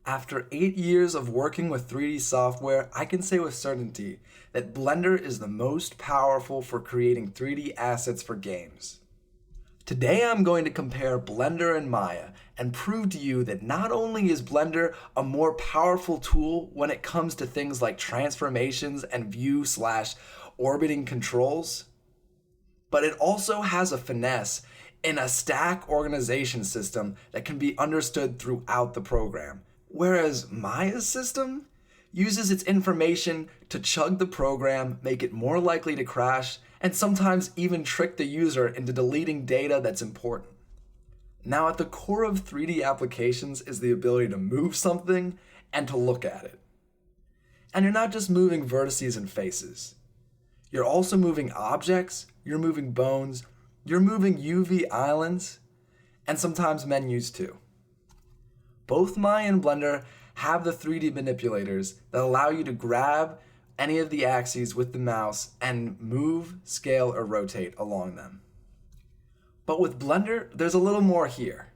After 8 years of working with 3D software, I can say with certainty that Blender is the most powerful for creating 3D assets for games. Today I'm going to compare Blender and Maya and prove to you that not only is Blender a more powerful tool when it comes to things like transformations and view/orbiting controls, but it also has a finesse in a stack organization system that can be understood throughout the program. Whereas Maya's system uses its information to chug the program, make it more likely to crash, and sometimes even trick the user into deleting data that's important. Now, at the core of 3D applications is the ability to move something and to look at it. And you're not just moving vertices and faces. You're also moving objects, you're moving bones, you're moving UV islands, and sometimes menus too. Both Maya and Blender have the 3D manipulators that allow you to grab any of the axes with the mouse and move, scale, or rotate along them. But with Blender, there's a little more here.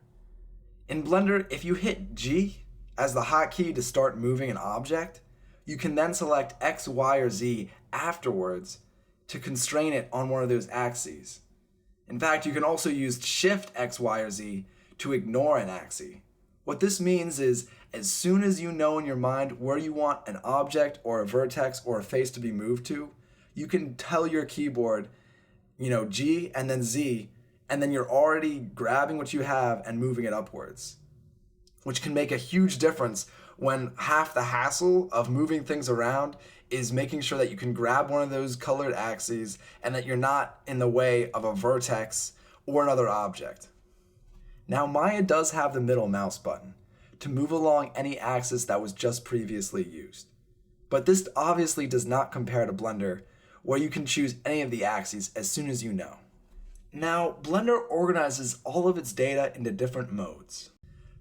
In Blender, if you hit G as the hotkey to start moving an object, you can then select X, Y, or Z afterwards to constrain it on one of those axes. In fact, you can also use Shift X, Y, or Z to ignore an axis. What this means is, as soon as you know in your mind where you want an object or a vertex or a face to be moved to, you can tell your keyboard, G and then Z, and then you're already grabbing what you have and moving it upwards, which can make a huge difference when half the hassle of moving things around is making sure that you can grab one of those colored axes and that you're not in the way of a vertex or another object. Now, Maya does have the middle mouse button to move along any axis that was just previously used. But this obviously does not compare to Blender, where you can choose any of the axes as soon as you know. Now, Blender organizes all of its data into different modes.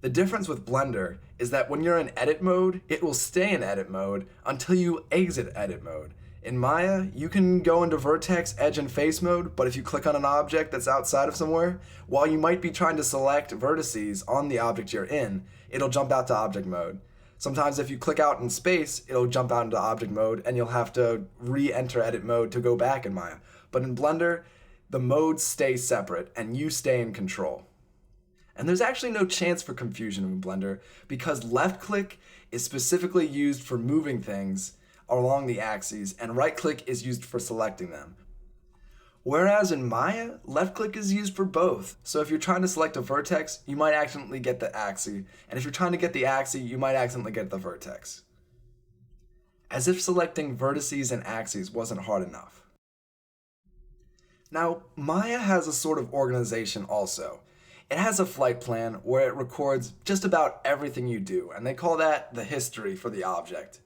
The difference with Blender is that when you're in edit mode, it will stay in edit mode until you exit edit mode. In Maya, you can go into vertex, edge, and face mode, but if you click on an object that's outside of somewhere, while you might be trying to select vertices on the object you're in, it'll jump out to object mode. Sometimes if you click out in space, it'll jump out into object mode and you'll have to re-enter edit mode to go back in Maya. But in Blender, the modes stay separate and you stay in control. And there's actually no chance for confusion in Blender because left click is specifically used for moving things along the axes, and right click is used for selecting them. Whereas in Maya, left click is used for both. So if you're trying to select a vertex, you might accidentally get the axis, and if you're trying to get the axis, you might accidentally get the vertex. As if selecting vertices and axes wasn't hard enough. Now, Maya has a sort of organization also. It has a flight plan where it records just about everything you do, and they call that the history for the object.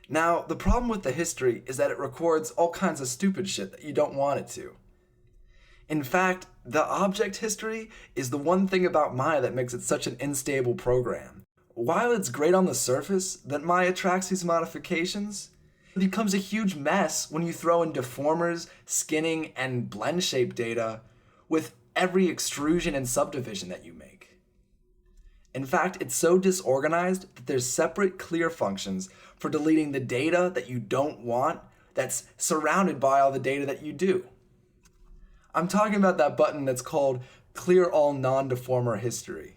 Now, the problem with the history is that it records all kinds of stupid shit that you don't want it to. In fact, the object history is the one thing about Maya that makes it such an unstable program. While it's great on the surface that Maya tracks these modifications, it becomes a huge mess when you throw in deformers, skinning, and blend shape data with every extrusion and subdivision that you make. In fact, it's so disorganized that there's separate clear functions for deleting the data that you don't want that's surrounded by all the data that you do. I'm talking about that button that's called Clear All Non-Deformer History.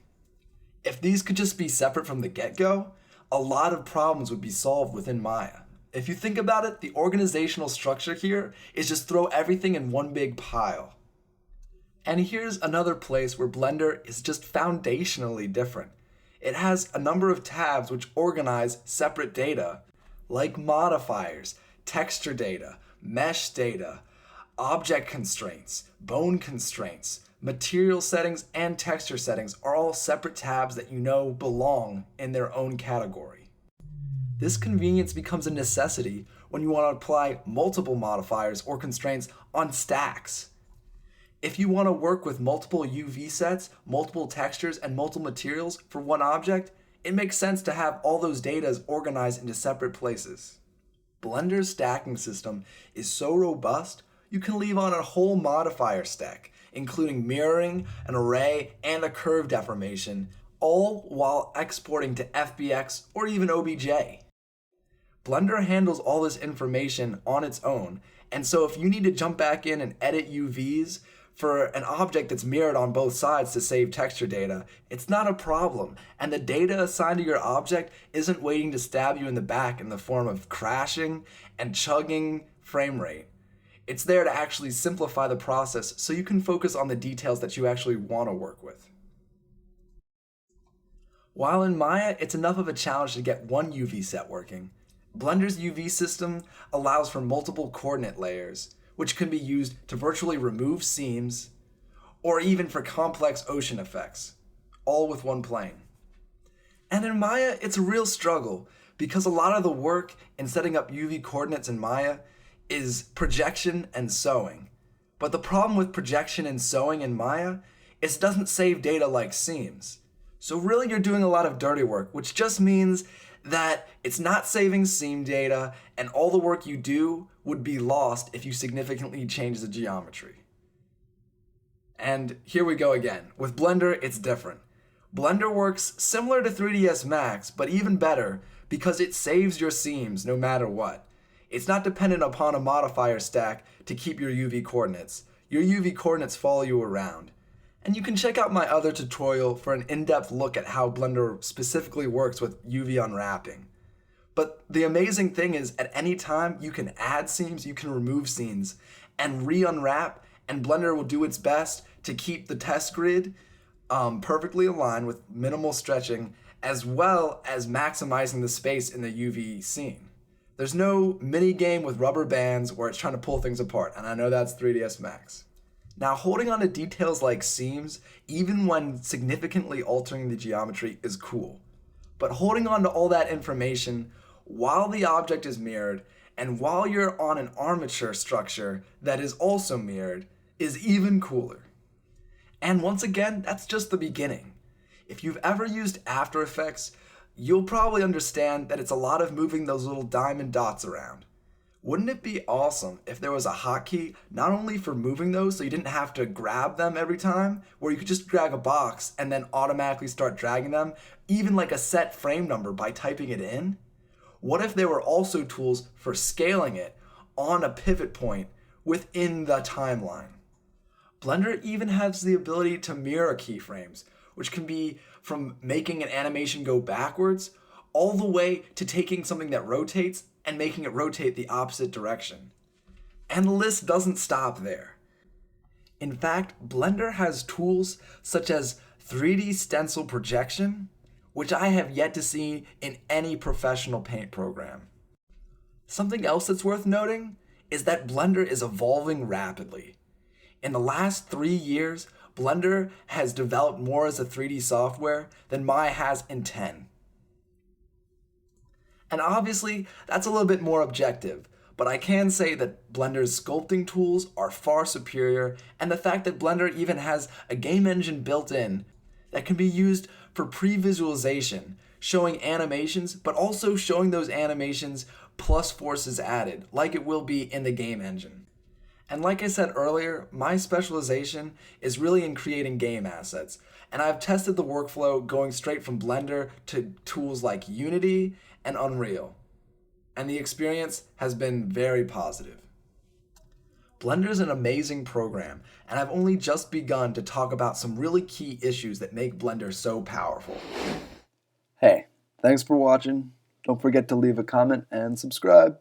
If these could just be separate from the get-go, a lot of problems would be solved within Maya. If you think about it, the organizational structure here is just throw everything in one big pile. And here's another place where Blender is just foundationally different. It has a number of tabs which organize separate data, like modifiers, texture data, mesh data, object constraints, bone constraints, material settings, and texture settings are all separate tabs that you know belong in their own category. This convenience becomes a necessity when you want to apply multiple modifiers or constraints on stacks. If you want to work with multiple UV sets, multiple textures, and multiple materials for one object, it makes sense to have all those data organized into separate places. Blender's stacking system is so robust, you can leave on a whole modifier stack, including mirroring, an array, and a curve deformation, all while exporting to FBX or even OBJ. Blender handles all this information on its own, and so if you need to jump back in and edit UVs for an object that's mirrored on both sides to save texture data, it's not a problem, and the data assigned to your object isn't waiting to stab you in the back in the form of crashing and chugging frame rate. It's there to actually simplify the process so you can focus on the details that you actually want to work with. While in Maya, it's enough of a challenge to get one UV set working, Blender's UV system allows for multiple coordinate layers, which can be used to virtually remove seams, or even for complex ocean effects, all with one plane. And in Maya, it's a real struggle, because a lot of the work in setting up UV coordinates in Maya is projection and sewing. But the problem with projection and sewing in Maya is it doesn't save data like seams. So really you're doing a lot of dirty work, which just means that it's not saving seam data, and all the work you do would be lost if you significantly change the geometry. And here we go again. With Blender, it's different. Blender works similar to 3ds Max, but even better because it saves your seams no matter what. It's not dependent upon a modifier stack to keep your UV coordinates. Your UV coordinates follow you around. And you can check out my other tutorial for an in-depth look at how Blender specifically works with UV unwrapping. But the amazing thing is, at any time, you can add seams, you can remove seams, and re-unwrap, and Blender will do its best to keep the test grid perfectly aligned with minimal stretching, as well as maximizing the space in the UV scene. There's no mini game with rubber bands where it's trying to pull things apart, and I know that's 3ds Max. Now, holding on to details like seams, even when significantly altering the geometry, is cool. But holding on to all that information while the object is mirrored and while you're on an armature structure that is also mirrored is even cooler. And once again, that's just the beginning. If you've ever used After Effects, you'll probably understand that it's a lot of moving those little diamond dots around. Wouldn't it be awesome if there was a hotkey not only for moving those so you didn't have to grab them every time, where you could just drag a box and then automatically start dragging them, even like a set frame number by typing it in? What if there were also tools for scaling it on a pivot point within the timeline? Blender even has the ability to mirror keyframes, which can be from making an animation go backwards all the way to taking something that rotates and making it rotate the opposite direction. And the list doesn't stop there. In fact, Blender has tools such as 3D Stencil Projection, which I have yet to see in any professional paint program. Something else that's worth noting is that Blender is evolving rapidly. In the last 3 years, Blender has developed more as a 3D software than Maya has in 10. And obviously, that's a little bit more objective, but I can say that Blender's sculpting tools are far superior, and the fact that Blender even has a game engine built in that can be used for pre-visualization, showing animations, but also showing those animations plus forces added, like it will be in the game engine. And like I said earlier, my specialization is really in creating game assets, and I've tested the workflow going straight from Blender to tools like Unity and Unreal, and the experience has been very positive. Blender is an amazing program, and I've only just begun to talk about some really key issues that make Blender so powerful. Hey, thanks for watching. Don't forget to leave a comment and subscribe.